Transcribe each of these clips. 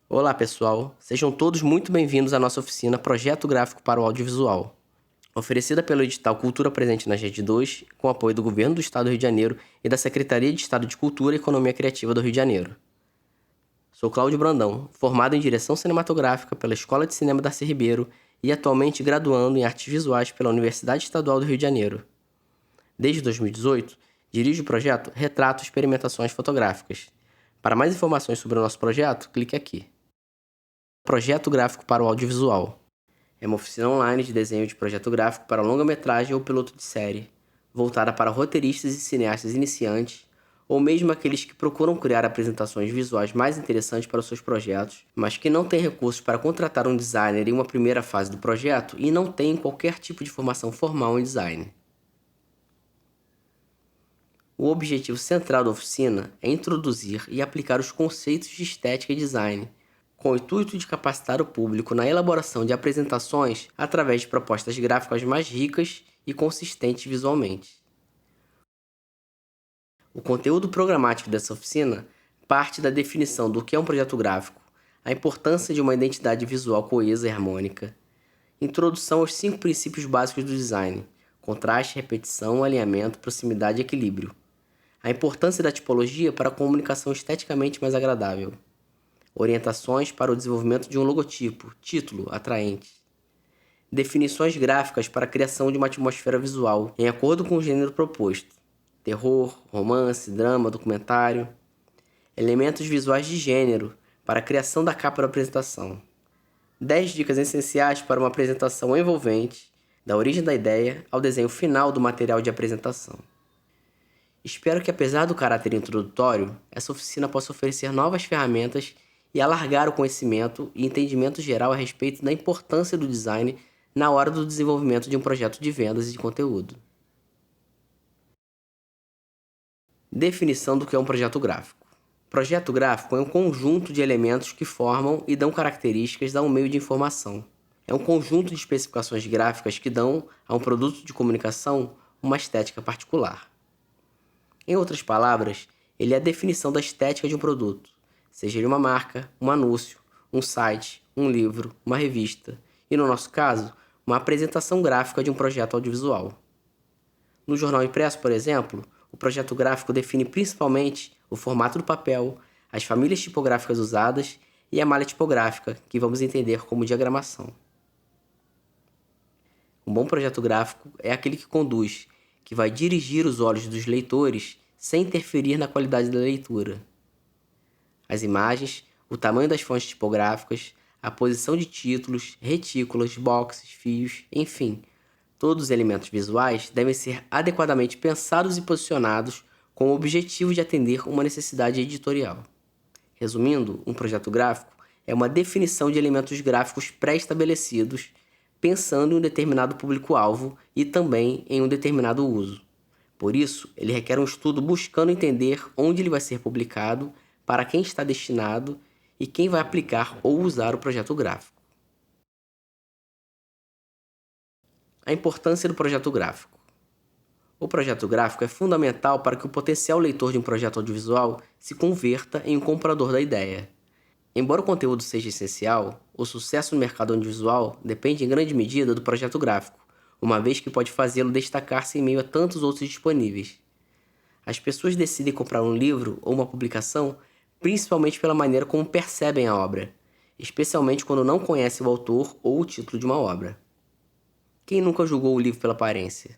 Olá, pessoal. Sejam todos muito bem-vindos à nossa oficina Projeto Gráfico para o Audiovisual, oferecida pelo edital Cultura Presente na Rede 2, com apoio do Governo do Estado do Rio de Janeiro e da Secretaria de Estado de Cultura e Economia Criativa do Rio de Janeiro. Sou Cláudio Brandão, formado em Direção Cinematográfica pela Escola de Cinema Darcy Ribeiro e atualmente graduando em Artes Visuais pela Universidade Estadual do Rio de Janeiro. Desde 2018, dirijo o projeto Retrato Experimentações Fotográficas. Para mais informações sobre o nosso projeto, clique aqui. Projeto Gráfico para o Audiovisual. É uma oficina online de desenho de projeto gráfico para longa-metragem ou piloto de série, voltada para roteiristas e cineastas iniciantes, ou mesmo aqueles que procuram criar apresentações visuais mais interessantes para os seus projetos, mas que não têm recursos para contratar um designer em uma primeira fase do projeto e não têm qualquer tipo de formação formal em design. O objetivo central da oficina é introduzir e aplicar os conceitos de estética e design, com o intuito de capacitar o público na elaboração de apresentações através de propostas gráficas mais ricas e consistentes visualmente. O conteúdo programático dessa oficina parte da definição do que é um projeto gráfico, a importância de uma identidade visual coesa e harmônica, introdução aos 5 princípios básicos do design: contraste, repetição, alinhamento, proximidade e equilíbrio, a importância da tipologia para a comunicação esteticamente mais agradável, orientações para o desenvolvimento de um logotipo, título, atraente, definições gráficas para a criação de uma atmosfera visual em acordo com o gênero proposto, terror, romance, drama, documentário, elementos visuais de gênero para a criação da capa da apresentação, 10 dicas essenciais para uma apresentação envolvente, da origem da ideia ao desenho final do material de apresentação. Espero que, apesar do caráter introdutório, essa oficina possa oferecer novas ferramentas e alargar o conhecimento e entendimento geral a respeito da importância do design na hora do desenvolvimento de um projeto de vendas e de conteúdo. Definição do que é um projeto gráfico. Projeto gráfico é um conjunto de elementos que formam e dão características a um meio de informação. É um conjunto de especificações gráficas que dão a um produto de comunicação uma estética particular. Em outras palavras, ele é a definição da estética de um produto, seja ele uma marca, um anúncio, um site, um livro, uma revista e, no nosso caso, uma apresentação gráfica de um projeto audiovisual. No jornal impresso, por exemplo, o projeto gráfico define principalmente o formato do papel, as famílias tipográficas usadas e a malha tipográfica, que vamos entender como diagramação. Um bom projeto gráfico é aquele que conduz, que vai dirigir os olhos dos leitores sem interferir na qualidade da leitura. As imagens, o tamanho das fontes tipográficas, a posição de títulos, retículas, boxes, fios, enfim, todos os elementos visuais devem ser adequadamente pensados e posicionados com o objetivo de atender uma necessidade editorial. Resumindo, um projeto gráfico é uma definição de elementos gráficos pré-estabelecidos, pensando em um determinado público-alvo e também em um determinado uso. Por isso, ele requer um estudo buscando entender onde ele vai ser publicado, para quem está destinado e quem vai aplicar ou usar o projeto gráfico. A importância do projeto gráfico. O projeto gráfico é fundamental para que o potencial leitor de um projeto audiovisual se converta em um comprador da ideia. Embora o conteúdo seja essencial, o sucesso no mercado audiovisual depende em grande medida do projeto gráfico, uma vez que pode fazê-lo destacar-se em meio a tantos outros disponíveis. As pessoas decidem comprar um livro ou uma publicação principalmente pela maneira como percebem a obra, especialmente quando não conhecem o autor ou o título de uma obra. Quem nunca julgou o livro pela aparência?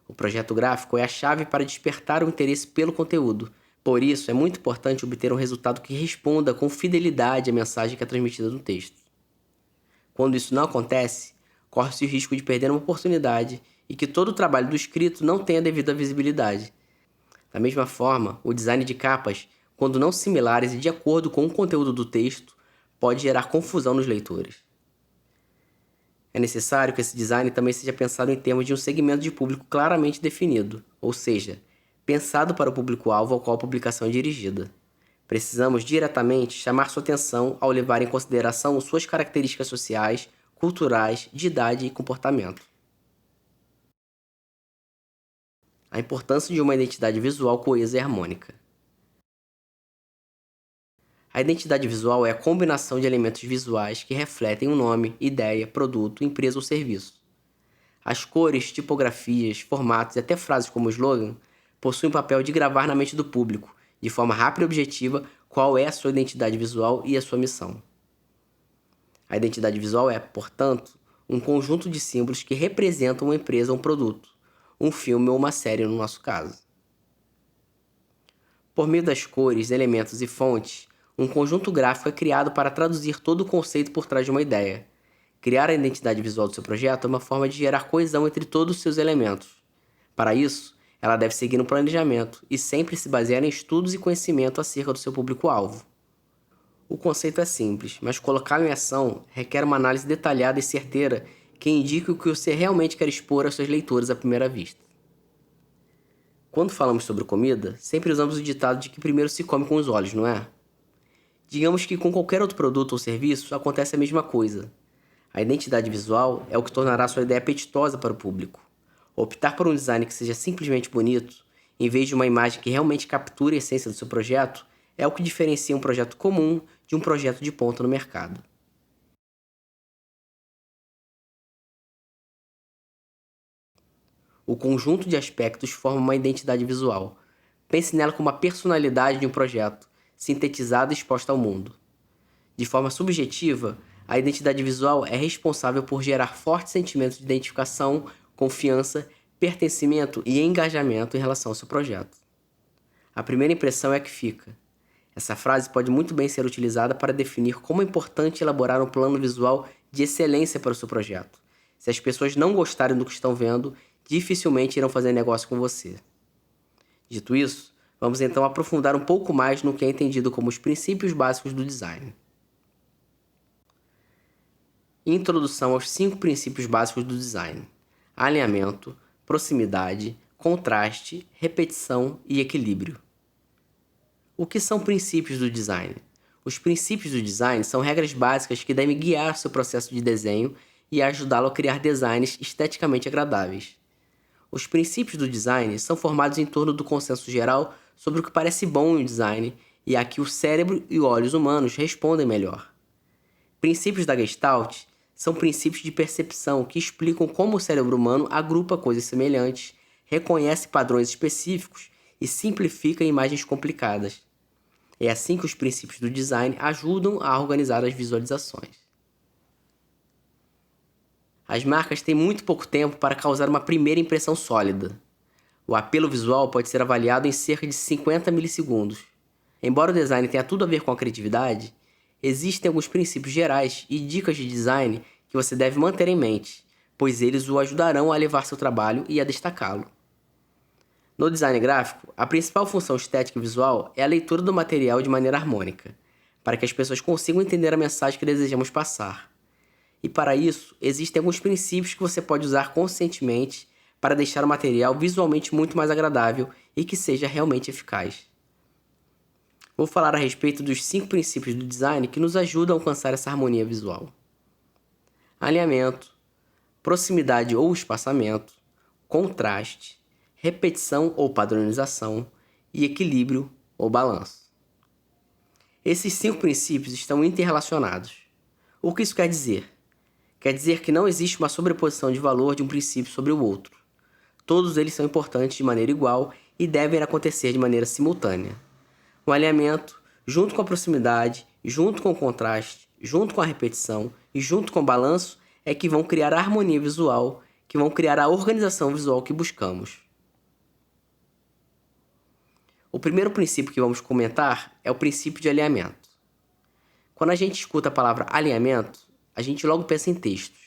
O projeto gráfico é a chave para despertar o interesse pelo conteúdo. Por isso, é muito importante obter um resultado que responda com fidelidade à mensagem que é transmitida no texto. Quando isso não acontece, corre-se o risco de perder uma oportunidade e que todo o trabalho do escrito não tenha devida visibilidade. Da mesma forma, o design de capas, quando não similares e de acordo com o conteúdo do texto, pode gerar confusão nos leitores. É necessário que esse design também seja pensado em termos de um segmento de público claramente definido, ou seja, pensado para o público-alvo ao qual a publicação é dirigida. Precisamos diretamente chamar sua atenção ao levar em consideração suas características sociais, culturais, de idade e comportamento. A importância de uma identidade visual coesa e harmônica. A identidade visual é a combinação de elementos visuais que refletem um nome, ideia, produto, empresa ou serviço. As cores, tipografias, formatos e até frases como slogan possuem o papel de gravar na mente do público, de forma rápida e objetiva, qual é a sua identidade visual e a sua missão. A identidade visual é, portanto, um conjunto de símbolos que representam uma empresa ou um produto, um filme ou uma série no nosso caso. Por meio das cores, elementos e fontes, um conjunto gráfico é criado para traduzir todo o conceito por trás de uma ideia. Criar a identidade visual do seu projeto é uma forma de gerar coesão entre todos os seus elementos. Para isso, ela deve seguir um planejamento e sempre se basear em estudos e conhecimento acerca do seu público-alvo. O conceito é simples, mas colocá-lo em ação requer uma análise detalhada e certeira que indique o que você realmente quer expor aos seus leitores à primeira vista. Quando falamos sobre comida, sempre usamos o ditado de que primeiro se come com os olhos, não é? Digamos que com qualquer outro produto ou serviço acontece a mesma coisa. A identidade visual é o que tornará sua ideia apetitosa para o público. Optar por um design que seja simplesmente bonito, em vez de uma imagem que realmente capture a essência do seu projeto, é o que diferencia um projeto comum de um projeto de ponta no mercado. O conjunto de aspectos forma uma identidade visual. Pense nela como a personalidade de um projeto, sintetizada e exposta ao mundo. De forma subjetiva, a identidade visual é responsável por gerar fortes sentimentos de identificação, confiança, pertencimento e engajamento em relação ao seu projeto. A primeira impressão é a que fica. Essa frase pode muito bem ser utilizada para definir como é importante elaborar um plano visual de excelência para o seu projeto. Se as pessoas não gostarem do que estão vendo, dificilmente irão fazer negócio com você. Dito isso, vamos então aprofundar um pouco mais no que é entendido como os princípios básicos do design. Introdução aos 5 princípios básicos do design: alinhamento, proximidade, contraste, repetição e equilíbrio. O que são princípios do design? Os princípios do design são regras básicas que devem guiar seu processo de desenho e ajudá-lo a criar designs esteticamente agradáveis. Os princípios do design são formados em torno do consenso geral sobre o que parece bom em um design e a que o cérebro e olhos humanos respondem melhor. Princípios da Gestalt são princípios de percepção que explicam como o cérebro humano agrupa coisas semelhantes, reconhece padrões específicos e simplifica imagens complicadas. É assim que os princípios do design ajudam a organizar as visualizações. As marcas têm muito pouco tempo para causar uma primeira impressão sólida. O apelo visual pode ser avaliado em cerca de 50 milissegundos. Embora o design tenha tudo a ver com a criatividade, existem alguns princípios gerais e dicas de design que você deve manter em mente, pois eles o ajudarão a elevar seu trabalho e a destacá-lo. No design gráfico, a principal função estética e visual é a leitura do material de maneira harmônica, para que as pessoas consigam entender a mensagem que desejamos passar. E para isso, existem alguns princípios que você pode usar conscientemente para deixar o material visualmente muito mais agradável e que seja realmente eficaz. Vou falar a respeito dos 5 princípios do design que nos ajudam a alcançar essa harmonia visual: alinhamento, proximidade ou espaçamento, contraste, repetição ou padronização e equilíbrio ou balanço. Esses 5 princípios estão interrelacionados. O que isso quer dizer? Quer dizer que não existe uma sobreposição de valor de um princípio sobre o outro. Todos eles são importantes de maneira igual e devem acontecer de maneira simultânea. O alinhamento, junto com a proximidade, junto com o contraste, junto com a repetição e junto com o balanço, é que vão criar a harmonia visual, que vão criar a organização visual que buscamos. O primeiro princípio que vamos comentar é o princípio de alinhamento. Quando a gente escuta a palavra alinhamento, a gente logo pensa em textos.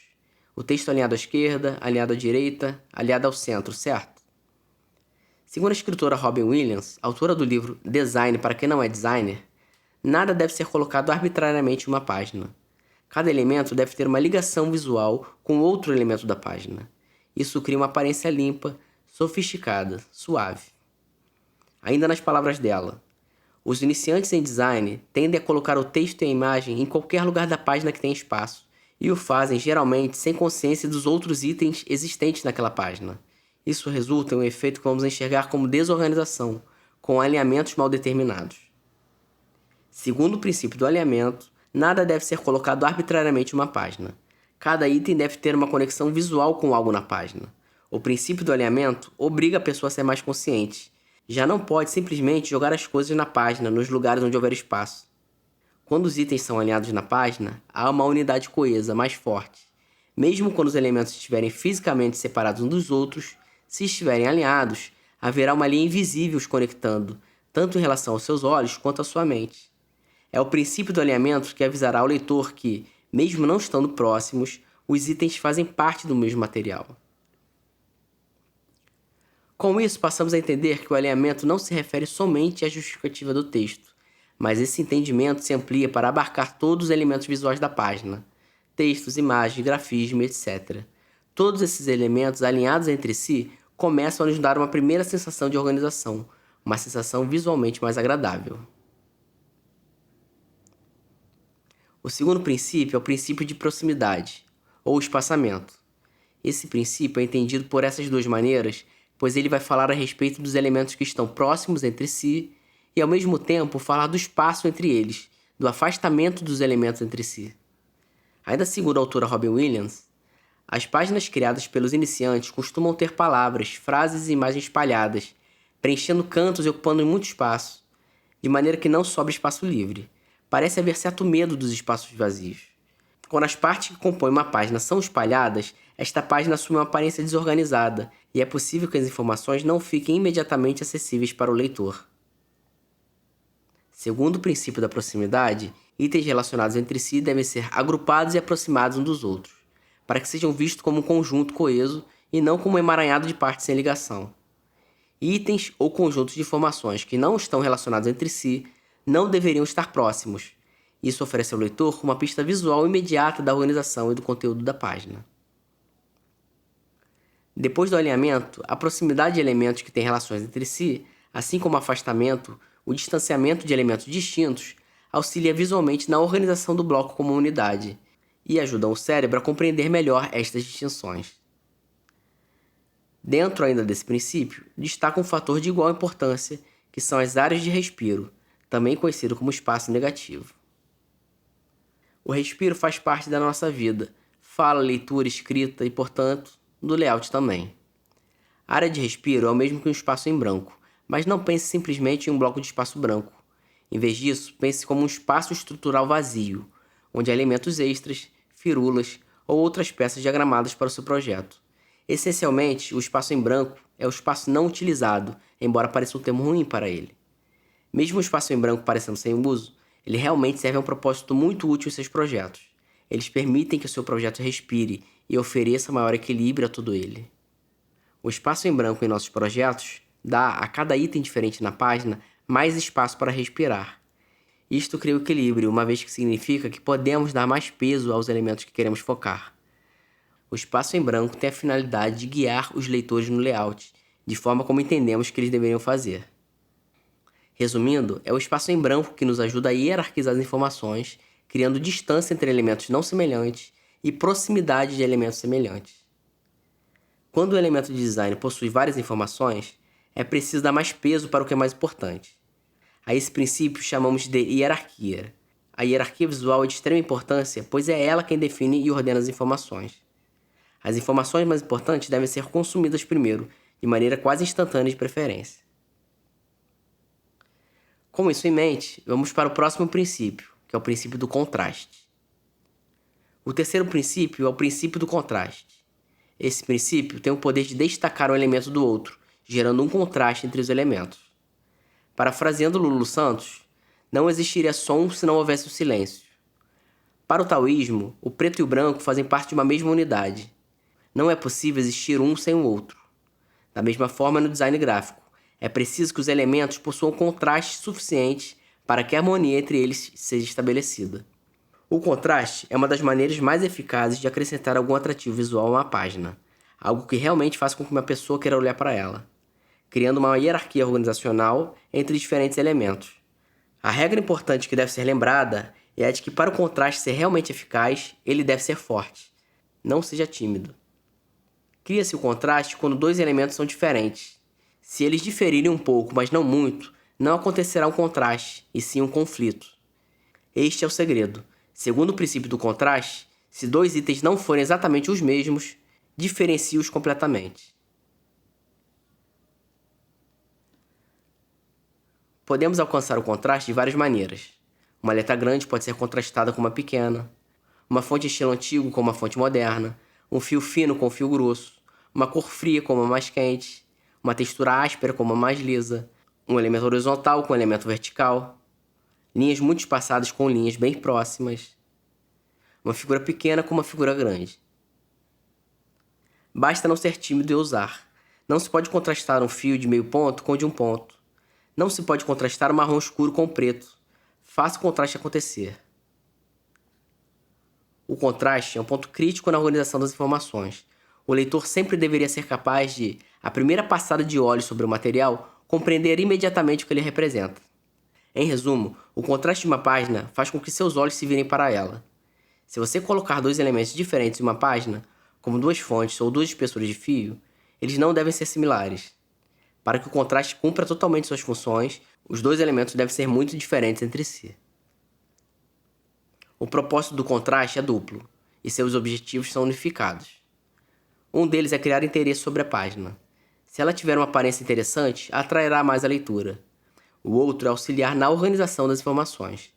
O texto alinhado à esquerda, alinhado à direita, alinhado ao centro, certo? Segundo a escritora Robin Williams, autora do livro Design para quem não é designer, nada deve ser colocado arbitrariamente em uma página. Cada elemento deve ter uma ligação visual com outro elemento da página. Isso cria uma aparência limpa, sofisticada, suave. Ainda nas palavras dela, os iniciantes em design tendem a colocar o texto e a imagem em qualquer lugar da página que tem espaço, e o fazem geralmente sem consciência dos outros itens existentes naquela página. Isso resulta em um efeito que vamos enxergar como desorganização, com alinhamentos mal determinados. Segundo o princípio do alinhamento, nada deve ser colocado arbitrariamente em uma página. Cada item deve ter uma conexão visual com algo na página. O princípio do alinhamento obriga a pessoa a ser mais consciente. Já não pode simplesmente jogar as coisas na página, nos lugares onde houver espaço. Quando os itens são alinhados na página, há uma unidade coesa mais forte. Mesmo quando os elementos estiverem fisicamente separados uns dos outros, se estiverem alinhados, haverá uma linha invisível os conectando, tanto em relação aos seus olhos quanto à sua mente. É o princípio do alinhamento que avisará ao leitor que, mesmo não estando próximos, os itens fazem parte do mesmo material. Com isso, passamos a entender que o alinhamento não se refere somente à justificativa do texto, mas esse entendimento se amplia para abarcar todos os elementos visuais da página, textos, imagens, grafismo, etc. Todos esses elementos alinhados entre si começam a nos dar uma primeira sensação de organização, uma sensação visualmente mais agradável. O segundo princípio é o princípio de proximidade, ou espaçamento. Esse princípio é entendido por essas duas maneiras, pois ele vai falar a respeito dos elementos que estão próximos entre si e, ao mesmo tempo, falar do espaço entre eles, do afastamento dos elementos entre si. Ainda segundo a autora Robin Williams, as páginas criadas pelos iniciantes costumam ter palavras, frases e imagens espalhadas, preenchendo cantos e ocupando muito espaço, de maneira que não sobra espaço livre. Parece haver certo medo dos espaços vazios. Quando as partes que compõem uma página são espalhadas, esta página assume uma aparência desorganizada e é possível que as informações não fiquem imediatamente acessíveis para o leitor. Segundo o princípio da proximidade, itens relacionados entre si devem ser agrupados e aproximados uns dos outros, para que sejam vistos como um conjunto coeso e não como um emaranhado de partes sem ligação. Itens ou conjuntos de informações que não estão relacionados entre si não deveriam estar próximos. Isso oferece ao leitor uma pista visual imediata da organização e do conteúdo da página. Depois do alinhamento, a proximidade de elementos que têm relações entre si, assim como o afastamento, o distanciamento de elementos distintos, auxilia visualmente na organização do bloco como unidade e ajudam o cérebro a compreender melhor estas distinções. Dentro ainda desse princípio, destaca um fator de igual importância, que são as áreas de respiro, também conhecido como espaço negativo. O respiro faz parte da nossa vida, fala, leitura, escrita e, portanto, do layout também. A área de respiro é o mesmo que um espaço em branco, mas não pense simplesmente em um bloco de espaço branco. Em vez disso, pense como um espaço estrutural vazio, onde há elementos extras, firulas ou outras peças diagramadas para o seu projeto. Essencialmente, o espaço em branco é o espaço não utilizado, embora pareça um termo ruim para ele. Mesmo o espaço em branco parecendo sem uso, ele realmente serve a um propósito muito útil em seus projetos. Eles permitem que o seu projeto respire e ofereça maior equilíbrio a todo ele. O espaço em branco em nossos projetos dá a cada item diferente na página mais espaço para respirar. Isto cria o equilíbrio, uma vez que significa que podemos dar mais peso aos elementos que queremos focar. O espaço em branco tem a finalidade de guiar os leitores no layout, de forma como entendemos que eles deveriam fazer. Resumindo, é o espaço em branco que nos ajuda a hierarquizar as informações, criando distância entre elementos não semelhantes e proximidade de elementos semelhantes. Quando o elemento de design possui várias informações, é preciso dar mais peso para o que é mais importante. A esse princípio chamamos de hierarquia. A hierarquia visual é de extrema importância, pois é ela quem define e ordena as informações. As informações mais importantes devem ser consumidas primeiro, de maneira quase instantânea de preferência. Com isso em mente, vamos para o próximo princípio, que é o princípio do contraste. O terceiro princípio é o princípio do contraste. Esse princípio tem o poder de destacar um elemento do outro, gerando um contraste entre os elementos. Parafraseando Lulu Santos, não existiria som se não houvesse o silêncio. Para o taoísmo, o preto e o branco fazem parte de uma mesma unidade. Não é possível existir um sem o outro. Da mesma forma, no design gráfico, é preciso que os elementos possuam contraste suficiente para que a harmonia entre eles seja estabelecida. O contraste é uma das maneiras mais eficazes de acrescentar algum atrativo visual a uma página, algo que realmente faz com que uma pessoa queira olhar para ela, criando uma hierarquia organizacional entre diferentes elementos. A regra importante que deve ser lembrada é a de que para o contraste ser realmente eficaz, ele deve ser forte. Não seja tímido. Cria-se o contraste quando dois elementos são diferentes. Se eles diferirem um pouco, mas não muito, não acontecerá um contraste, e sim um conflito. Este é o segredo. Segundo o princípio do contraste, se dois itens não forem exatamente os mesmos, diferencie-os completamente. Podemos alcançar o contraste de várias maneiras. Uma letra grande pode ser contrastada com uma pequena, uma fonte estilo antigo com uma fonte moderna, um fio fino com um fio grosso, uma cor fria com uma mais quente, uma textura áspera com uma mais lisa, um elemento horizontal com um elemento vertical, linhas muito espaçadas com linhas bem próximas, uma figura pequena com uma figura grande. Basta não ser tímido e ousar. Não se pode contrastar um fio de meio ponto com o de um ponto. Não se pode contrastar o marrom escuro com o preto. Faça o contraste acontecer. O contraste é um ponto crítico na organização das informações. O leitor sempre deveria ser capaz de, à primeira passada de olhos sobre o material, compreender imediatamente o que ele representa. Em resumo, o contraste de uma página faz com que seus olhos se virem para ela. Se você colocar dois elementos diferentes em uma página, como duas fontes ou duas espessuras de fio, eles não devem ser similares. Para que o contraste cumpra totalmente suas funções, os dois elementos devem ser muito diferentes entre si. O propósito do contraste é duplo, e seus objetivos são unificados. Um deles é criar interesse sobre a página. Se ela tiver uma aparência interessante, atrairá mais a leitura. O outro é auxiliar na organização das informações.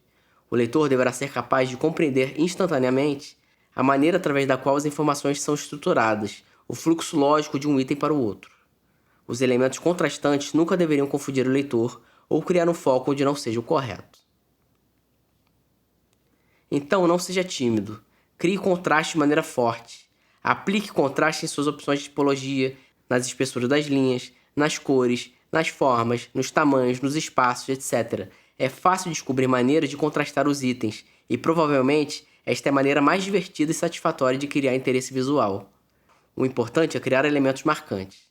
O leitor deverá ser capaz de compreender instantaneamente a maneira através da qual as informações são estruturadas, o fluxo lógico de um item para o outro. Os elementos contrastantes nunca deveriam confundir o leitor ou criar um foco onde não seja o correto. Então, não seja tímido. Crie contraste de maneira forte. Aplique contraste em suas opções de tipologia, nas espessuras das linhas, nas cores, nas formas, nos tamanhos, nos espaços, etc. É fácil descobrir maneiras de contrastar os itens, e provavelmente esta é a maneira mais divertida e satisfatória de criar interesse visual. O importante é criar elementos marcantes.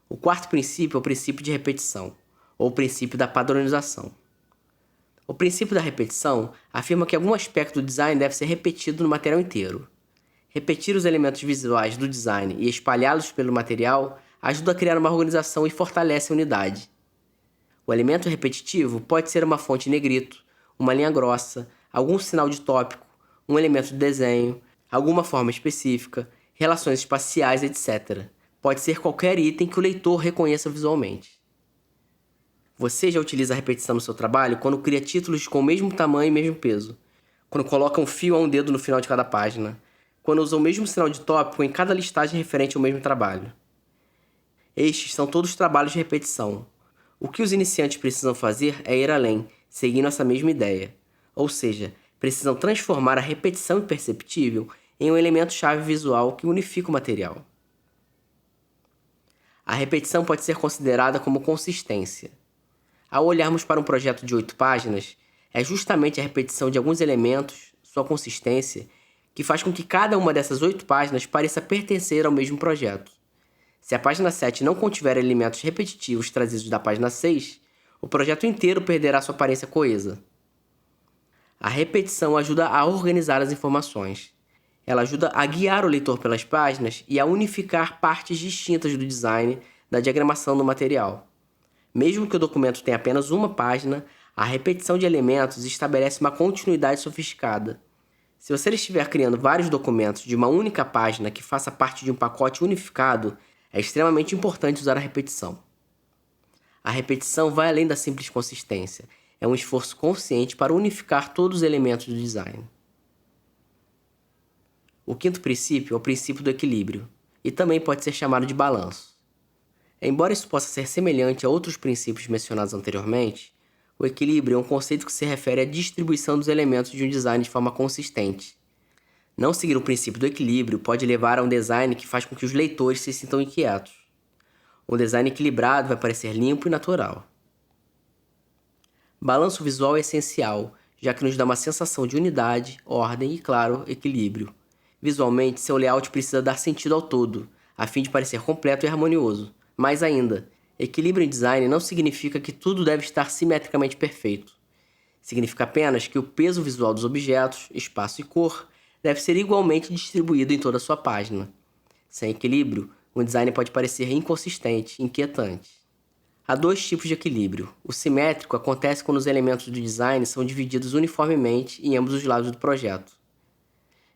O quarto princípio é o princípio de repetição, ou o princípio da padronização. O princípio da repetição afirma que algum aspecto do design deve ser repetido no material inteiro. Repetir os elementos visuais do design e espalhá-los pelo material ajuda a criar uma organização e fortalece a unidade. O elemento repetitivo pode ser uma fonte em negrito, uma linha grossa, algum sinal de tópico, um elemento de desenho, alguma forma específica, relações espaciais, etc. Pode ser qualquer item que o leitor reconheça visualmente. Você já utiliza a repetição no seu trabalho quando cria títulos com o mesmo tamanho e mesmo peso, quando coloca um fio a um dedo no final de cada página, quando usa o mesmo sinal de tópico em cada listagem referente ao mesmo trabalho. Estes são todos trabalhos de repetição. O que os iniciantes precisam fazer é ir além, seguindo essa mesma ideia. Ou seja, precisam transformar a repetição imperceptível em um elemento-chave visual que unifica o material. A repetição pode ser considerada como consistência. Ao olharmos para um projeto de 8 páginas, é justamente a repetição de alguns elementos, sua consistência, que faz com que cada uma dessas 8 páginas pareça pertencer ao mesmo projeto. Se a página 7 não contiver elementos repetitivos trazidos da página 6, o projeto inteiro perderá sua aparência coesa. A repetição ajuda a organizar as informações. Ela ajuda a guiar o leitor pelas páginas e a unificar partes distintas do design, da diagramação do material. Mesmo que o documento tenha apenas uma página, a repetição de elementos estabelece uma continuidade sofisticada. Se você estiver criando vários documentos de uma única página que faça parte de um pacote unificado, é extremamente importante usar a repetição. A repetição vai além da simples consistência. É um esforço consciente para unificar todos os elementos do design. O quinto princípio é o princípio do equilíbrio, e também pode ser chamado de balanço. Embora isso possa ser semelhante a outros princípios mencionados anteriormente, o equilíbrio é um conceito que se refere à distribuição dos elementos de um design de forma consistente. Não seguir o princípio do equilíbrio pode levar a um design que faz com que os leitores se sintam inquietos. Um design equilibrado vai parecer limpo e natural. Balanço visual é essencial, já que nos dá uma sensação de unidade, ordem e, claro, equilíbrio. Visualmente, seu layout precisa dar sentido ao todo, a fim de parecer completo e harmonioso. Mais ainda, equilíbrio em design não significa que tudo deve estar simetricamente perfeito. Significa apenas que o peso visual dos objetos, espaço e cor deve ser igualmente distribuído em toda a sua página. Sem equilíbrio, um design pode parecer inconsistente, inquietante. Há dois tipos de equilíbrio. O simétrico acontece quando os elementos do design são divididos uniformemente em ambos os lados do projeto.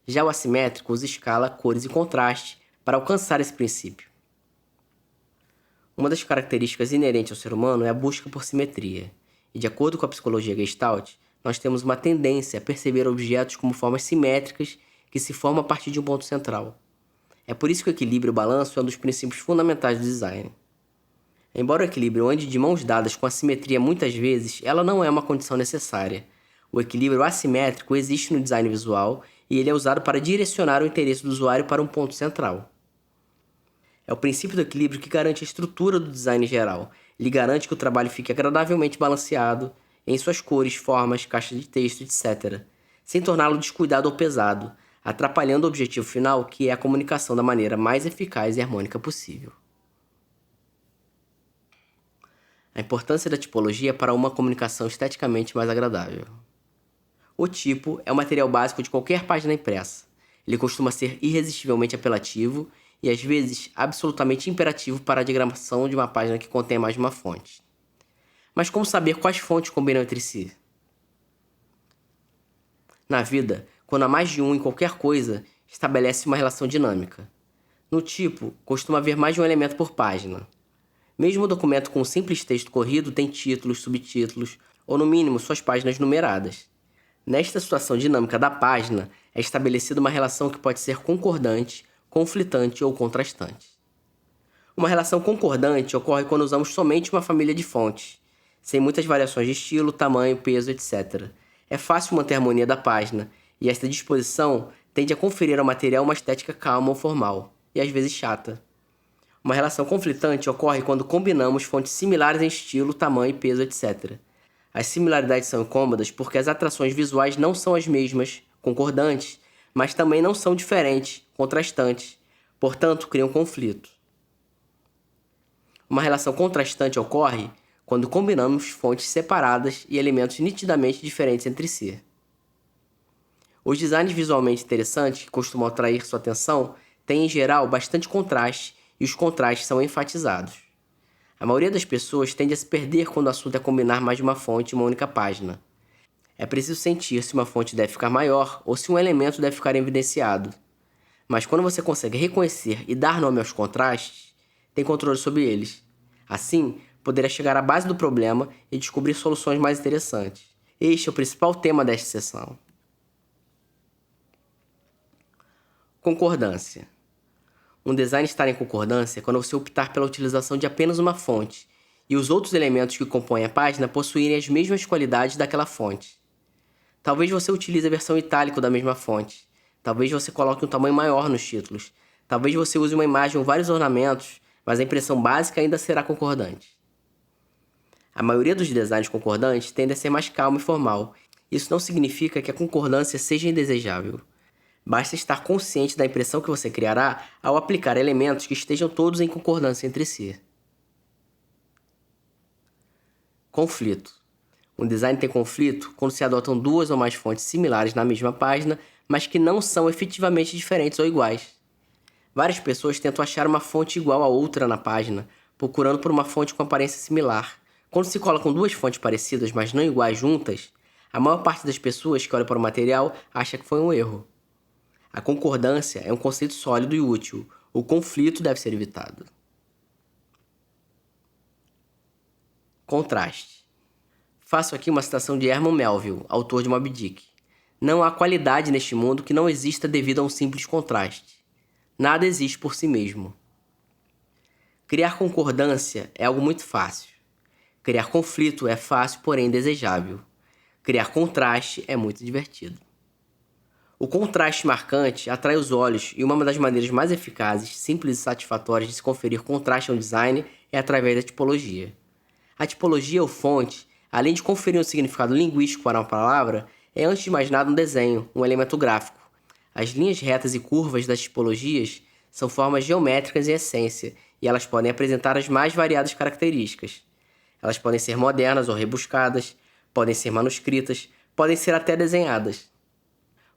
Já o assimétrico usa escala, cores e contraste para alcançar esse princípio. Uma das características inerentes ao ser humano é a busca por simetria, e de acordo com a psicologia Gestalt, nós temos uma tendência a perceber objetos como formas simétricas que se formam a partir de um ponto central. É por isso que o equilíbrio e o balanço é um dos princípios fundamentais do design. Embora o equilíbrio ande de mãos dadas com a simetria muitas vezes, ela não é uma condição necessária. O equilíbrio assimétrico existe no design visual e ele é usado para direcionar o interesse do usuário para um ponto central. É o princípio do equilíbrio que garante a estrutura do design geral. Ele garante que o trabalho fique agradavelmente balanceado em suas cores, formas, caixas de texto, etc., sem torná-lo descuidado ou pesado, atrapalhando o objetivo final, que é a comunicação da maneira mais eficaz e harmônica possível. A importância da tipologia para uma comunicação esteticamente mais agradável. O tipo é o material básico de qualquer página impressa. Ele costuma ser irresistivelmente apelativo e, às vezes, absolutamente imperativo para a diagramação de uma página que contém mais de uma fonte. Mas como saber quais fontes combinam entre si? Na vida, quando há mais de um em qualquer coisa, estabelece uma relação dinâmica. No tipo, costuma haver mais de um elemento por página. Mesmo o documento com um simples texto corrido tem títulos, subtítulos, ou no mínimo suas páginas numeradas. Nesta situação dinâmica da página, é estabelecida uma relação que pode ser concordante, conflitante ou contrastante. Uma relação concordante ocorre quando usamos somente uma família de fontes, sem muitas variações de estilo, tamanho, peso, etc. É fácil manter a harmonia da página, e esta disposição tende a conferir ao material uma estética calma ou formal, e às vezes chata. Uma relação conflitante ocorre quando combinamos fontes similares em estilo, tamanho, peso, etc. As similaridades são incômodas porque as atrações visuais não são as mesmas, concordantes, mas também não são diferentes, contrastantes, portanto, criam conflito. Uma relação contrastante ocorre quando combinamos fontes separadas e elementos nitidamente diferentes entre si. Os designs visualmente interessantes, que costumam atrair sua atenção, têm em geral bastante contraste e os contrastes são enfatizados. A maioria das pessoas tende a se perder quando o assunto é combinar mais de uma fonte em uma única página. É preciso sentir se uma fonte deve ficar maior ou se um elemento deve ficar evidenciado. Mas quando você consegue reconhecer e dar nome aos contrastes, tem controle sobre eles. Assim, poderá chegar à base do problema e descobrir soluções mais interessantes. Este é o principal tema desta sessão. Concordância. Um design estar em concordância é quando você optar pela utilização de apenas uma fonte e os outros elementos que compõem a página possuírem as mesmas qualidades daquela fonte. Talvez você utilize a versão itálica da mesma fonte. Talvez você coloque um tamanho maior nos títulos. Talvez você use uma imagem ou vários ornamentos, mas a impressão básica ainda será concordante. A maioria dos designs concordantes tende a ser mais calmo e formal. Isso não significa que a concordância seja indesejável. Basta estar consciente da impressão que você criará ao aplicar elementos que estejam todos em concordância entre si. Conflito. Um design tem conflito quando se adotam duas ou mais fontes similares na mesma página, mas que não são efetivamente diferentes ou iguais. Várias pessoas tentam achar uma fonte igual a outra na página, procurando por uma fonte com aparência similar. Quando se colocam duas fontes parecidas, mas não iguais juntas, a maior parte das pessoas que olham para o material acha que foi um erro. A concordância é um conceito sólido e útil. O conflito deve ser evitado. Contraste. Faço aqui uma citação de Herman Melville, autor de Moby Dick. Não há qualidade neste mundo que não exista devido a um simples contraste. Nada existe por si mesmo. Criar concordância é algo muito fácil. Criar conflito é fácil, porém indesejável. Criar contraste é muito divertido. O contraste marcante atrai os olhos e uma das maneiras mais eficazes, simples e satisfatórias de se conferir contraste a um design é através da tipologia. A tipologia ou fonte, além de conferir um significado linguístico para uma palavra, é antes de mais nada um desenho, um elemento gráfico. As linhas retas e curvas das tipologias são formas geométricas em essência e elas podem apresentar as mais variadas características. Elas podem ser modernas ou rebuscadas, podem ser manuscritas, podem ser até desenhadas.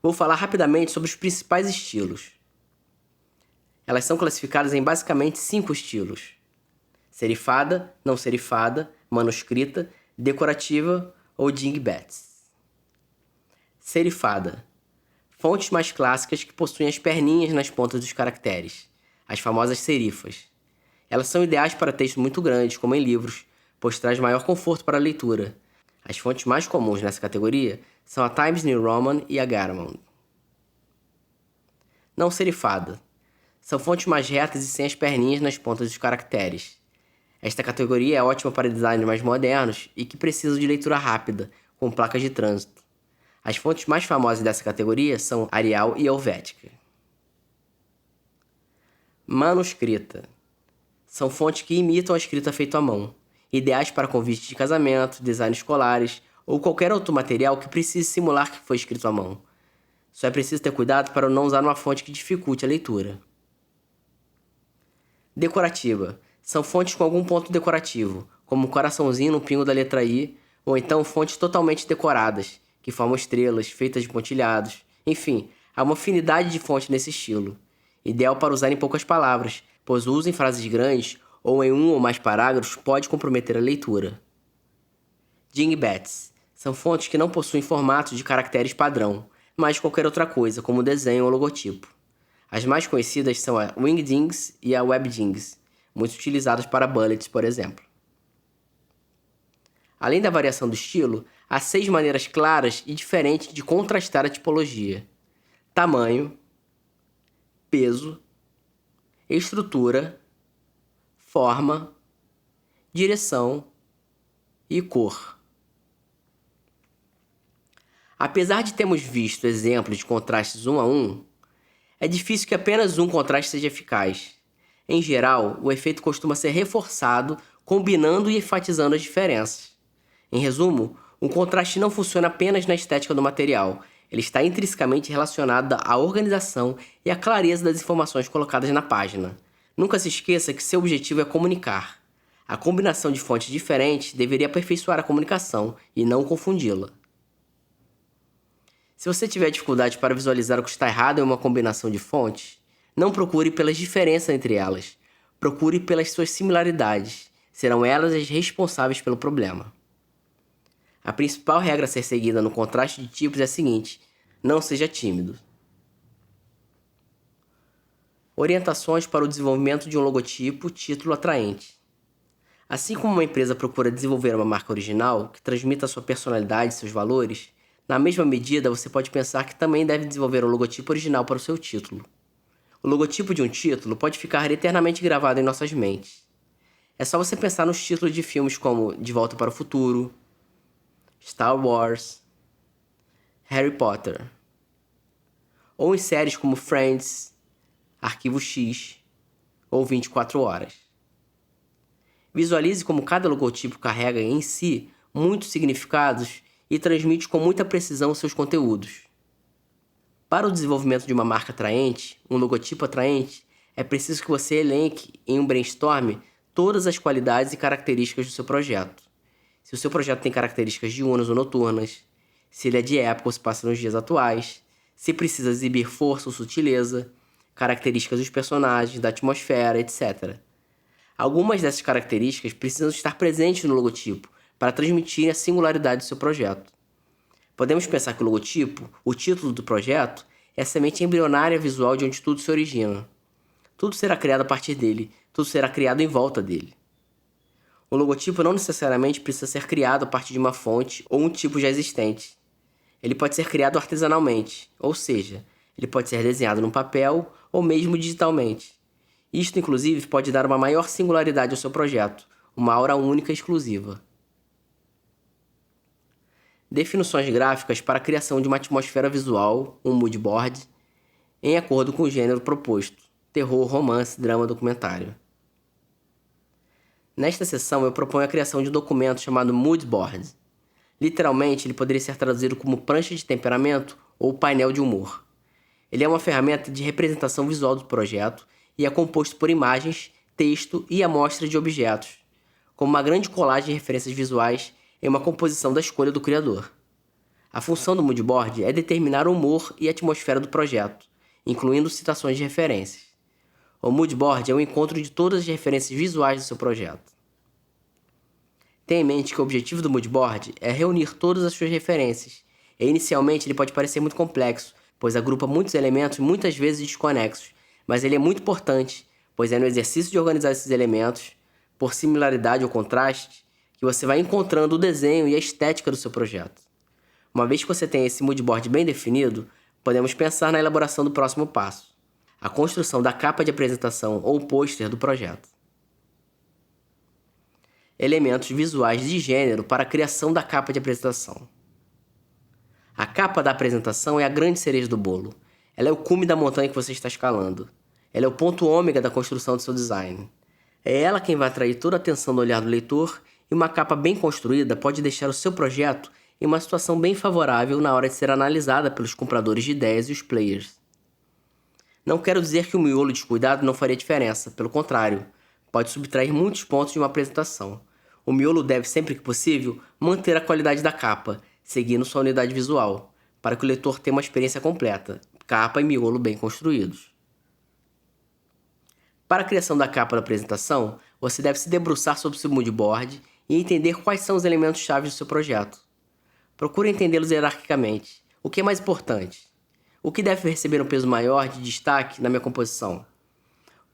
Vou falar rapidamente sobre os principais estilos. Elas são classificadas em basicamente 5 estilos. serifada, não serifada, manuscrita, decorativa ou dingbats. Serifada. Fontes mais clássicas que possuem as perninhas nas pontas dos caracteres, as famosas serifas. Elas são ideais para textos muito grandes, como em livros, pois traz maior conforto para a leitura. As fontes mais comuns nessa categoria são a Times New Roman e a Garamond. Não serifada. São fontes mais retas e sem as perninhas nas pontas dos caracteres. Esta categoria é ótima para designers mais modernos e que precisam de leitura rápida, com placas de trânsito. As fontes mais famosas dessa categoria são Arial e Helvética. Manuscrita. São fontes que imitam a escrita feita à mão, ideais para convites de casamento, designs escolares ou qualquer outro material que precise simular que foi escrito à mão. Só é preciso ter cuidado para não usar uma fonte que dificulte a leitura. Decorativa. São fontes com algum ponto decorativo, como um coraçãozinho no pingo da letra I, ou então fontes totalmente decoradas, que formam estrelas, feitas de pontilhados. Enfim, há uma afinidade de fonte nesse estilo. Ideal para usar em poucas palavras, pois o uso em frases grandes ou em um ou mais parágrafos pode comprometer a leitura. Dingbats. São fontes que não possuem formato de caracteres padrão, mas qualquer outra coisa, como desenho ou logotipo. As mais conhecidas são a Wingdings e a Webdings, muito utilizadas para bullets, por exemplo. Além da variação do estilo, há 6 maneiras claras e diferentes de contrastar a tipologia: tamanho, peso, estrutura, forma, direção e cor. Apesar de termos visto exemplos de contrastes um a um, é difícil que apenas um contraste seja eficaz. Em geral, o efeito costuma ser reforçado, combinando e enfatizando as diferenças. Em resumo, um contraste não funciona apenas na estética do material, ele está intrinsecamente relacionado à organização e à clareza das informações colocadas na página. Nunca se esqueça que seu objetivo é comunicar. A combinação de fontes diferentes deveria aperfeiçoar a comunicação e não confundi-la. Se você tiver dificuldade para visualizar o que está errado em uma combinação de fontes, não procure pelas diferenças entre elas, procure pelas suas similaridades. Serão elas as responsáveis pelo problema. A principal regra a ser seguida no contraste de tipos é a seguinte: não seja tímido. Orientações para o desenvolvimento de um logotipo, título atraente. Assim como uma empresa procura desenvolver uma marca original que transmita sua personalidade e seus valores, na mesma medida você pode pensar que também deve desenvolver um logotipo original para o seu título. O logotipo de um título pode ficar eternamente gravado em nossas mentes. É só você pensar nos títulos de filmes como De Volta para o Futuro, Star Wars, Harry Potter, ou em séries como Friends, Arquivo X ou 24 Horas. Visualize como cada logotipo carrega em si muitos significados e transmite com muita precisão seus conteúdos. Para o desenvolvimento de uma marca atraente, um logotipo atraente, é preciso que você elenque em um brainstorm todas as qualidades e características do seu projeto. Se o seu projeto tem características diurnas ou noturnas, se ele é de época ou se passa nos dias atuais, se precisa exibir força ou sutileza, características dos personagens, da atmosfera, etc. Algumas dessas características precisam estar presentes no logotipo para transmitir a singularidade do seu projeto. Podemos pensar que o logotipo, o título do projeto, é a semente embrionária visual de onde tudo se origina. Tudo será criado a partir dele, tudo será criado em volta dele. O logotipo não necessariamente precisa ser criado a partir de uma fonte ou um tipo já existente. Ele pode ser criado artesanalmente, ou seja, ele pode ser desenhado num papel ou mesmo digitalmente. Isto, inclusive, pode dar uma maior singularidade ao seu projeto, uma aura única e exclusiva. Definições gráficas para a criação de uma atmosfera visual, um mood board, em acordo com o gênero proposto: terror, romance, drama, documentário. Nesta seção eu proponho a criação de um documento chamado mood board. Literalmente, ele poderia ser traduzido como prancha de temperamento ou painel de humor. Ele é uma ferramenta de representação visual do projeto e é composto por imagens, texto e amostras de objetos, como uma grande colagem de referências visuais em uma composição da escolha do criador. A função do moodboard é determinar o humor e a atmosfera do projeto, incluindo citações de referências. O mood board é o encontro de todas as referências visuais do seu projeto. Tenha em mente que o objetivo do mood board é reunir todas as suas referências, e inicialmente ele pode parecer muito complexo, pois agrupa muitos elementos muitas vezes desconexos, mas ele é muito importante, pois é no exercício de organizar esses elementos, por similaridade ou contraste, que você vai encontrando o desenho e a estética do seu projeto. Uma vez que você tem esse mood board bem definido, podemos pensar na elaboração do próximo passo, a construção da capa de apresentação ou pôster do projeto. Elementos visuais de gênero para a criação da capa de apresentação. A capa da apresentação é a grande cereja do bolo. Ela é o cume da montanha que você está escalando. Ela é o ponto ômega da construção do seu design. É ela quem vai atrair toda a atenção do olhar do leitor, e uma capa bem construída pode deixar o seu projeto em uma situação bem favorável na hora de ser analisada pelos compradores de ideias e os players. Não quero dizer que o miolo descuidado não faria diferença, pelo contrário, pode subtrair muitos pontos de uma apresentação. O miolo deve, sempre que possível, manter a qualidade da capa, seguindo sua unidade visual, para que o leitor tenha uma experiência completa, capa e miolo bem construídos. Para a criação da capa da apresentação, você deve se debruçar sobre o seu mood board e entender quais são os elementos-chave do seu projeto. Procure entendê-los hierarquicamente. O que é mais importante? O que deve receber um peso maior de destaque na minha composição?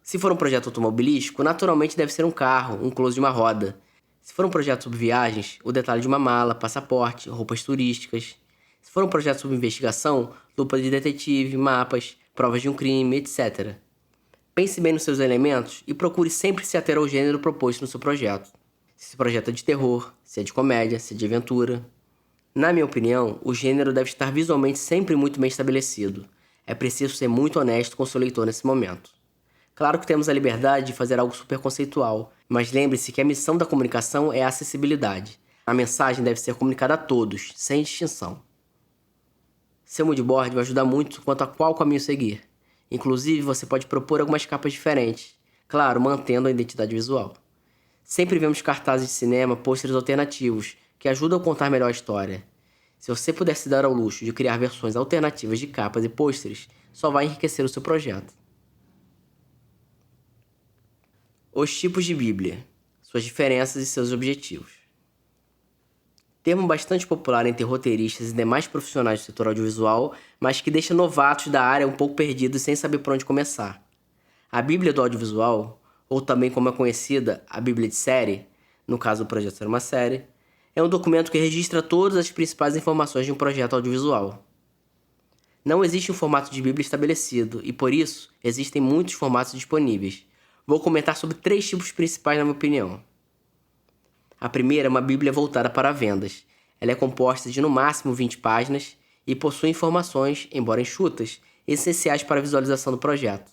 Se for um projeto automobilístico, naturalmente deve ser um carro, um close de uma roda. Se for um projeto sobre viagens, o detalhe de uma mala, passaporte, roupas turísticas. Se for um projeto sobre investigação, lupa de detetive, mapas, provas de um crime, etc. Pense bem nos seus elementos e procure sempre se ater ao gênero proposto no seu projeto. Se esse projeto é de terror, se é de comédia, se é de aventura. Na minha opinião, o gênero deve estar visualmente sempre muito bem estabelecido. É preciso ser muito honesto com o seu leitor nesse momento. Claro que temos a liberdade de fazer algo super conceitual, mas lembre-se que a missão da comunicação é a acessibilidade. A mensagem deve ser comunicada a todos, sem distinção. Seu mood board vai ajudar muito quanto a qual caminho seguir. Inclusive, você pode propor algumas capas diferentes, claro, mantendo a identidade visual. Sempre vemos cartazes de cinema, pôsteres alternativos, que ajudam a contar melhor a história. Se você puder se dar ao luxo de criar versões alternativas de capas e pôsteres, só vai enriquecer o seu projeto. Os tipos de Bíblia, suas diferenças e seus objetivos. Termo bastante popular entre roteiristas e demais profissionais do setor audiovisual, mas que deixa novatos da área um pouco perdidos sem saber por onde começar. A Bíblia do audiovisual, ou também como é conhecida, a Bíblia de série, no caso do projeto ser uma série, é um documento que registra todas as principais informações de um projeto audiovisual. Não existe um formato de Bíblia estabelecido e, por isso, existem muitos formatos disponíveis. Vou comentar sobre 3 tipos principais na minha opinião. A primeira é uma Bíblia voltada para vendas. Ela é composta de no máximo 20 páginas e possui informações, embora enxutas, essenciais para a visualização do projeto.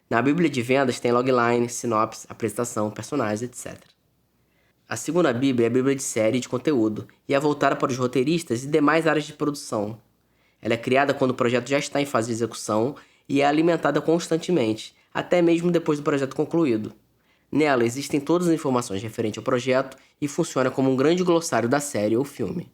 Na Bíblia de vendas tem logline, sinopse, apresentação, personagens, etc. A segunda Bíblia é a Bíblia de série e de conteúdo e é voltada para os roteiristas e demais áreas de produção. Ela é criada quando o projeto já está em fase de execução e é alimentada constantemente, até mesmo depois do projeto concluído. Nela existem todas as informações referentes ao projeto e funciona como um grande glossário da série ou filme.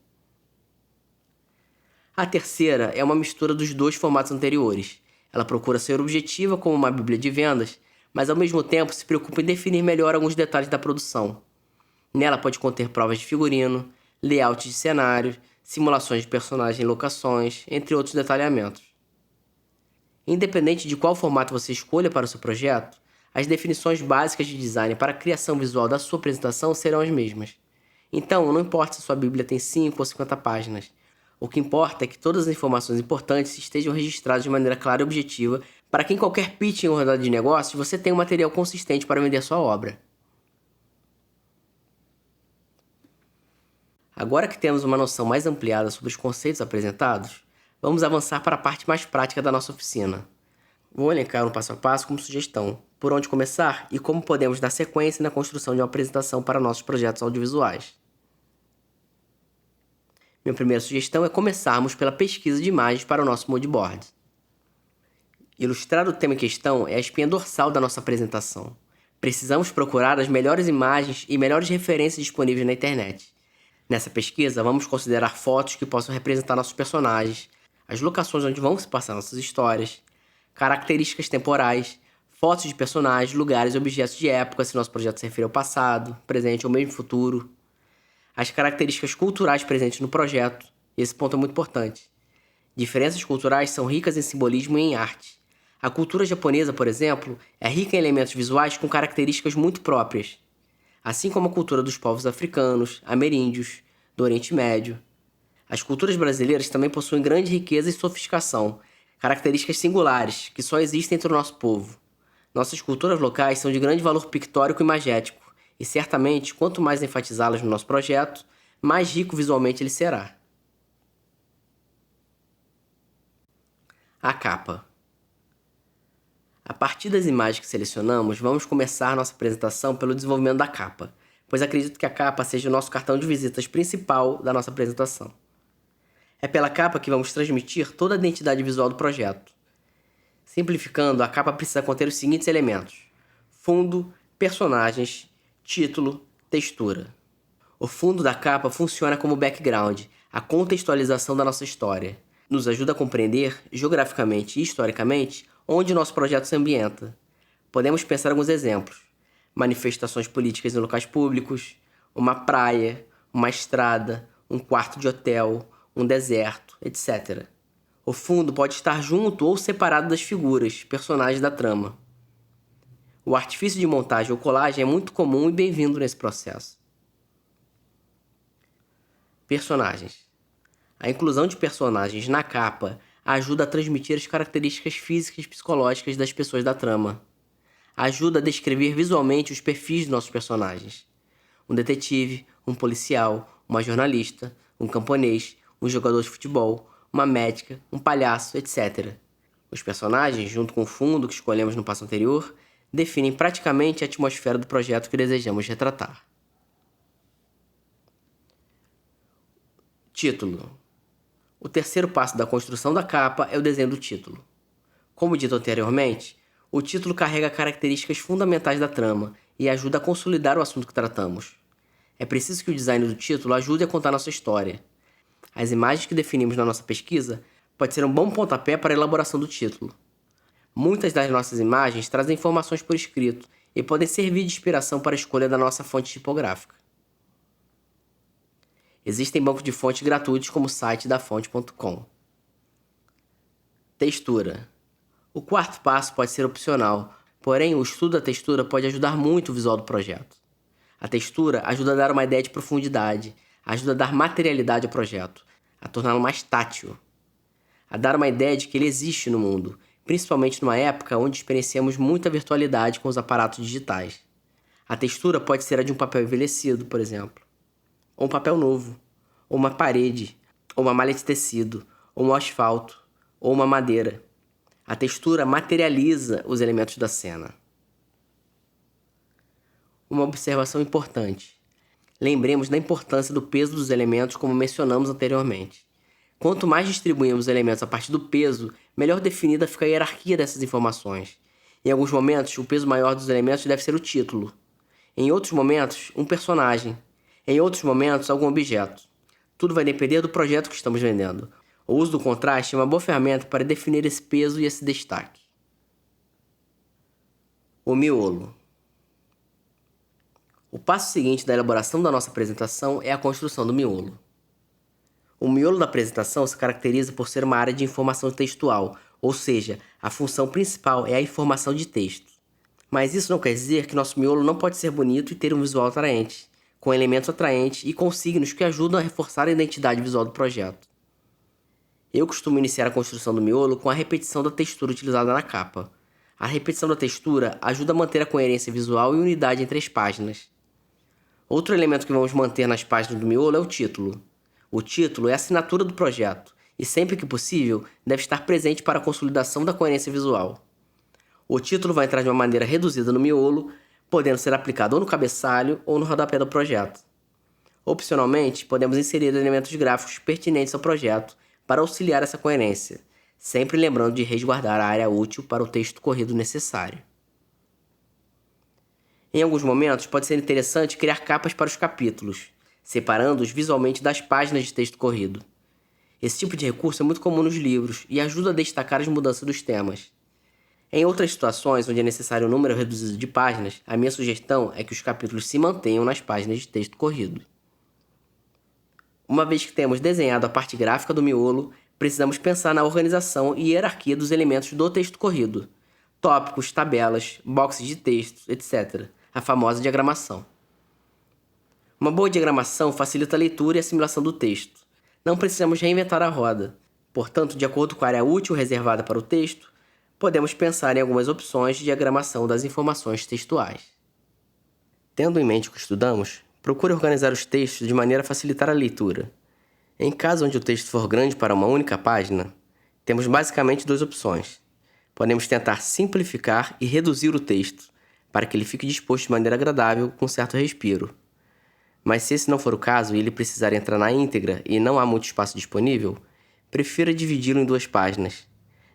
A terceira é uma mistura dos 2 formatos anteriores. Ela procura ser objetiva como uma Bíblia de vendas, mas ao mesmo tempo se preocupa em definir melhor alguns detalhes da produção. Nela pode conter provas de figurino, layout de cenários, simulações de personagens em locações, entre outros detalhamentos. Independente de qual formato você escolha para o seu projeto, as definições básicas de design para a criação visual da sua apresentação serão as mesmas. Então, não importa se sua Bíblia tem 5 ou 50 páginas. O que importa é que todas as informações importantes estejam registradas de maneira clara e objetiva para que em qualquer pitch em rodada de negócio você tenha um material consistente para vender sua obra. Agora que temos uma noção mais ampliada sobre os conceitos apresentados, vamos avançar para a parte mais prática da nossa oficina. Vou elencar um passo a passo como sugestão, por onde começar e como podemos dar sequência na construção de uma apresentação para nossos projetos audiovisuais. Minha primeira sugestão é começarmos pela pesquisa de imagens para o nosso mood board. Ilustrar o tema em questão é a espinha dorsal da nossa apresentação. Precisamos procurar as melhores imagens e melhores referências disponíveis na internet. Nessa pesquisa, vamos considerar fotos que possam representar nossos personagens, as locações onde vão se passar nossas histórias, características temporais, fotos de personagens, lugares e objetos de época, se nosso projeto se refere ao passado, presente ou mesmo futuro, as características culturais presentes no projeto, e esse ponto é muito importante. Diferenças culturais são ricas em simbolismo e em arte. A cultura japonesa, por exemplo, é rica em elementos visuais com características muito próprias, assim como a cultura dos povos africanos, ameríndios, do Oriente Médio. As culturas brasileiras também possuem grande riqueza e sofisticação, características singulares que só existem entre o nosso povo. Nossas culturas locais são de grande valor pictórico e magético, e certamente, quanto mais enfatizá-las no nosso projeto, mais rico visualmente ele será. A capa. A partir das imagens que selecionamos, vamos começar nossa apresentação pelo desenvolvimento da capa, pois acredito que a capa seja o nosso cartão de visitas principal da nossa apresentação. É pela capa que vamos transmitir toda a identidade visual do projeto. Simplificando, a capa precisa conter os seguintes elementos: fundo, personagens, título, textura. O fundo da capa funciona como background, a contextualização da nossa história. Nos ajuda a compreender, geograficamente e historicamente, onde o nosso projeto se ambienta. Podemos pensar alguns exemplos: manifestações políticas em locais públicos, uma praia, uma estrada, um quarto de hotel, um deserto, etc. O fundo pode estar junto ou separado das figuras, personagens da trama. O artifício de montagem ou colagem é muito comum e bem-vindo nesse processo. Personagens. A inclusão de personagens na capa ajuda a transmitir as características físicas e psicológicas das pessoas da trama. Ajuda a descrever visualmente os perfis dos nossos personagens. Um detetive, um policial, uma jornalista, um camponês, um jogador de futebol, uma médica, um palhaço, etc. Os personagens, junto com o fundo que escolhemos no passo anterior, definem praticamente a atmosfera do projeto que desejamos retratar. Título. O terceiro passo da construção da capa é o desenho do título. Como dito anteriormente, o título carrega características fundamentais da trama e ajuda a consolidar o assunto que tratamos. É preciso que o design do título ajude a contar nossa história. As imagens que definimos na nossa pesquisa podem ser um bom pontapé para a elaboração do título. Muitas das nossas imagens trazem informações por escrito e podem servir de inspiração para a escolha da nossa fonte tipográfica. Existem bancos de fontes gratuitos como o site dafonte.com. Textura. O quarto passo pode ser opcional, porém o estudo da textura pode ajudar muito o visual do projeto. A textura ajuda a dar uma ideia de profundidade, ajuda a dar materialidade ao projeto, a torná-lo mais tátil, a dar uma ideia de que ele existe no mundo, principalmente numa época onde experienciamos muita virtualidade com os aparatos digitais. A textura pode ser a de um papel envelhecido, por exemplo, ou um papel novo, ou uma parede, ou uma malha de tecido, ou um asfalto, ou uma madeira. A textura materializa os elementos da cena. Uma observação importante. Lembremos da importância do peso dos elementos, como mencionamos anteriormente. Quanto mais distribuímos os elementos a partir do peso, melhor definida fica a hierarquia dessas informações. Em alguns momentos, o peso maior dos elementos deve ser o título. Em outros momentos, um personagem. Em outros momentos, algum objeto. Tudo vai depender do projeto que estamos vendendo. O uso do contraste é uma boa ferramenta para definir esse peso e esse destaque. O miolo. O passo seguinte da elaboração da nossa apresentação é a construção do miolo. O miolo da apresentação se caracteriza por ser uma área de informação textual, ou seja, a função principal é a informação de texto. Mas isso não quer dizer que nosso miolo não pode ser bonito e ter um visual atraente, com elementos atraentes e com signos que ajudam a reforçar a identidade visual do projeto. Eu costumo iniciar a construção do miolo com a repetição da textura utilizada na capa. A repetição da textura ajuda a manter a coerência visual e unidade entre as páginas. Outro elemento que vamos manter nas páginas do miolo é o título. O título é a assinatura do projeto e, sempre que possível, deve estar presente para a consolidação da coerência visual. O título vai entrar de uma maneira reduzida no miolo, podendo ser aplicado ou no cabeçalho ou no rodapé do projeto. Opcionalmente, podemos inserir elementos gráficos pertinentes ao projeto para auxiliar essa coerência, sempre lembrando de resguardar a área útil para o texto corrido necessário. Em alguns momentos, pode ser interessante criar capas para os capítulos, separando-os visualmente das páginas de texto corrido. Esse tipo de recurso é muito comum nos livros e ajuda a destacar as mudanças dos temas. Em outras situações onde é necessário um número reduzido de páginas, a minha sugestão é que os capítulos se mantenham nas páginas de texto corrido. Uma vez que temos desenhado a parte gráfica do miolo, precisamos pensar na organização e hierarquia dos elementos do texto corrido. Tópicos, tabelas, boxes de texto, etc. A famosa diagramação. Uma boa diagramação facilita a leitura e assimilação do texto. Não precisamos reinventar a roda. Portanto, de acordo com a área útil reservada para o texto, podemos pensar em algumas opções de diagramação das informações textuais. Tendo em mente o que estudamos, procure organizar os textos de maneira a facilitar a leitura. Em caso onde o texto for grande para uma única página, temos basicamente duas opções. Podemos tentar simplificar e reduzir o texto, para que ele fique disposto de maneira agradável, com certo respiro. Mas se esse não for o caso e ele precisar entrar na íntegra e não há muito espaço disponível, prefira dividi-lo em duas páginas.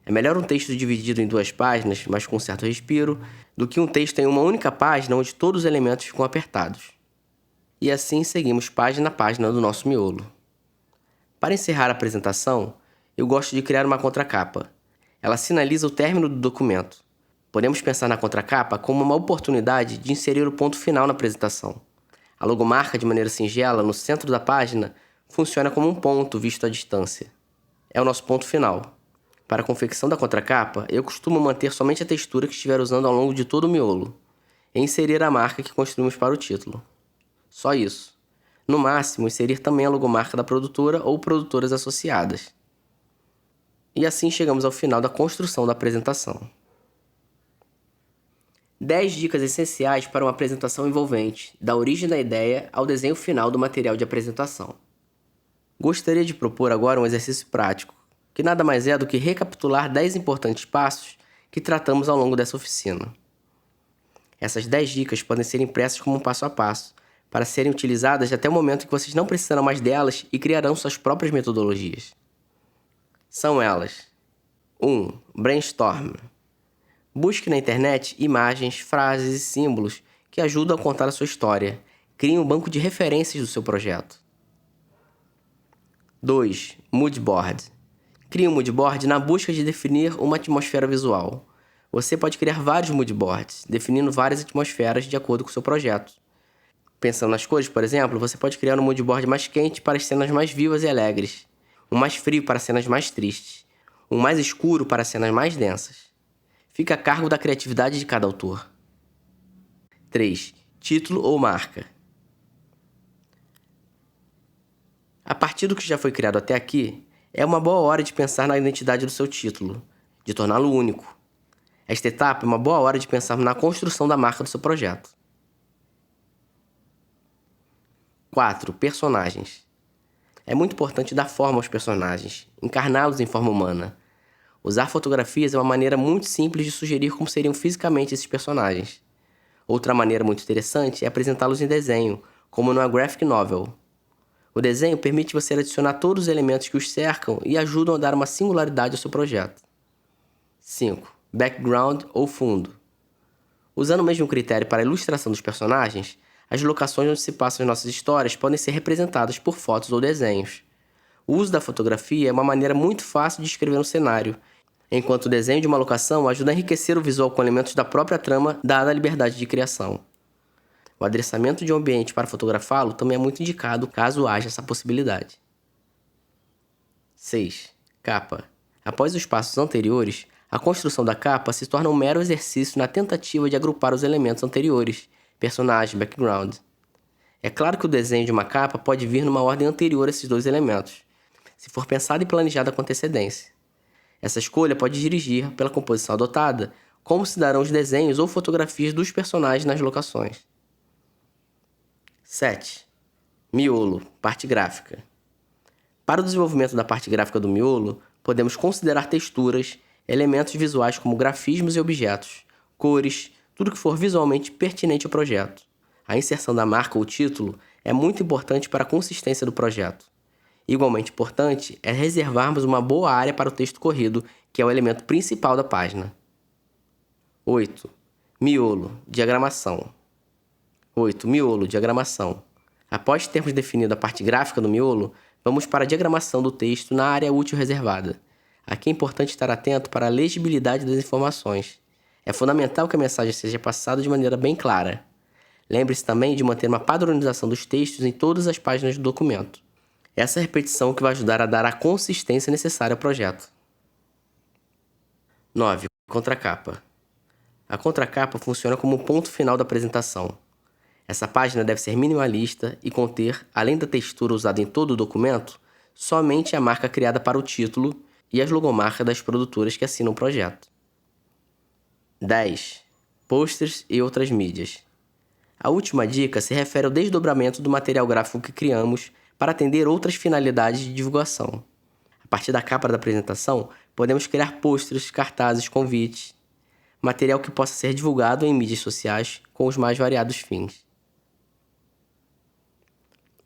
É melhor um texto dividido em duas páginas, mas com certo respiro, do que um texto em uma única página onde todos os elementos ficam apertados. E assim seguimos página a página do nosso miolo. Para encerrar a apresentação, eu gosto de criar uma contracapa. Ela sinaliza o término do documento. Podemos pensar na contracapa como uma oportunidade de inserir o ponto final na apresentação. A logomarca, de maneira singela, no centro da página, funciona como um ponto visto à distância. É o nosso ponto final. Para a confecção da contracapa, eu costumo manter somente a textura que estiver usando ao longo de todo o miolo, e inserir a marca que construímos para o título. Só isso. No máximo, inserir também a logomarca da produtora ou produtoras associadas. E assim chegamos ao final da construção da apresentação. 10 dicas essenciais para uma apresentação envolvente, da origem da ideia ao desenho final do material de apresentação. Gostaria de propor agora um exercício prático, que nada mais é do que recapitular 10 importantes passos que tratamos ao longo dessa oficina. Essas 10 dicas podem ser impressas como um passo a passo, para serem utilizadas até o momento em que vocês não precisarão mais delas e criarão suas próprias metodologias. São elas: 1. Brainstorm. Busque na internet imagens, frases e símbolos que ajudam a contar a sua história. Crie um banco de referências do seu projeto. 2. Mood board. Crie um mood board na busca de definir uma atmosfera visual. Você pode criar vários mood boards, definindo várias atmosferas de acordo com o seu projeto. Pensando nas cores, por exemplo, você pode criar um mood board mais quente para as cenas mais vivas e alegres, um mais frio para as cenas mais tristes, um mais escuro para as cenas mais densas. Fica a cargo da criatividade de cada autor. 3. Título ou marca. A partir do que já foi criado até aqui, é uma boa hora de pensar na identidade do seu título, de torná-lo único. Esta etapa é uma boa hora de pensar na construção da marca do seu projeto. 4. Personagens. É muito importante dar forma aos personagens, encarná-los em forma humana. Usar fotografias é uma maneira muito simples de sugerir como seriam fisicamente esses personagens. Outra maneira muito interessante é apresentá-los em desenho, como numa graphic novel. O desenho permite você adicionar todos os elementos que os cercam e ajudam a dar uma singularidade ao seu projeto. 5. Background ou fundo. Usando o mesmo critério para a ilustração dos personagens, as locações onde se passam as nossas histórias podem ser representadas por fotos ou desenhos. O uso da fotografia é uma maneira muito fácil de escrever um cenário, enquanto o desenho de uma locação ajuda a enriquecer o visual com elementos da própria trama, dada a liberdade de criação. O adereçamento de um ambiente para fotografá-lo também é muito indicado caso haja essa possibilidade. 6. Capa. Após os passos anteriores, a construção da capa se torna um mero exercício na tentativa de agrupar os elementos anteriores, personagem, background. É claro que o desenho de uma capa pode vir numa ordem anterior a esses dois elementos, se for pensado e planejado com antecedência. Essa escolha pode dirigir, pela composição adotada, como se darão os desenhos ou fotografias dos personagens nas locações. 7. Miolo, parte gráfica. Para o desenvolvimento da parte gráfica do miolo, podemos considerar texturas, elementos visuais como grafismos e objetos, cores, tudo que for visualmente pertinente ao projeto. A inserção da marca ou título é muito importante para a consistência do projeto. Igualmente importante é reservarmos uma boa área para o texto corrido, que é o elemento principal da página. 8. Miolo, diagramação. 8. Miolo, diagramação. Após termos definido a parte gráfica do miolo, vamos para a diagramação do texto na área útil reservada. Aqui é importante estar atento para a legibilidade das informações. É fundamental que a mensagem seja passada de maneira bem clara. Lembre-se também de manter uma padronização dos textos em todas as páginas do documento. Essa repetição que vai ajudar a dar a consistência necessária ao projeto. 9. Contracapa. A contracapa funciona como o ponto final da apresentação. Essa página deve ser minimalista e conter, além da textura usada em todo o documento, somente a marca criada para o título e as logomarcas das produtoras que assinam o projeto. 10. Posters e outras mídias. A última dica se refere ao desdobramento do material gráfico que criamos para atender outras finalidades de divulgação. A partir da capa da apresentação, podemos criar posters, cartazes, convites, material que possa ser divulgado em mídias sociais com os mais variados fins.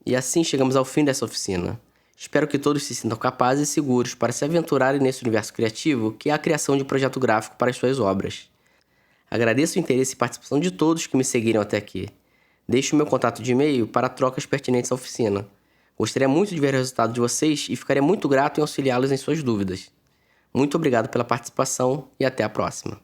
E assim chegamos ao fim dessa oficina. Espero que todos se sintam capazes e seguros para se aventurarem nesse universo criativo que é a criação de um projeto gráfico para as suas obras. Agradeço o interesse e participação de todos que me seguiram até aqui. Deixe o meu contato de e-mail para trocas pertinentes à oficina. Gostaria muito de ver o resultado de vocês e ficaria muito grato em auxiliá-los em suas dúvidas. Muito obrigado pela participação e até a próxima.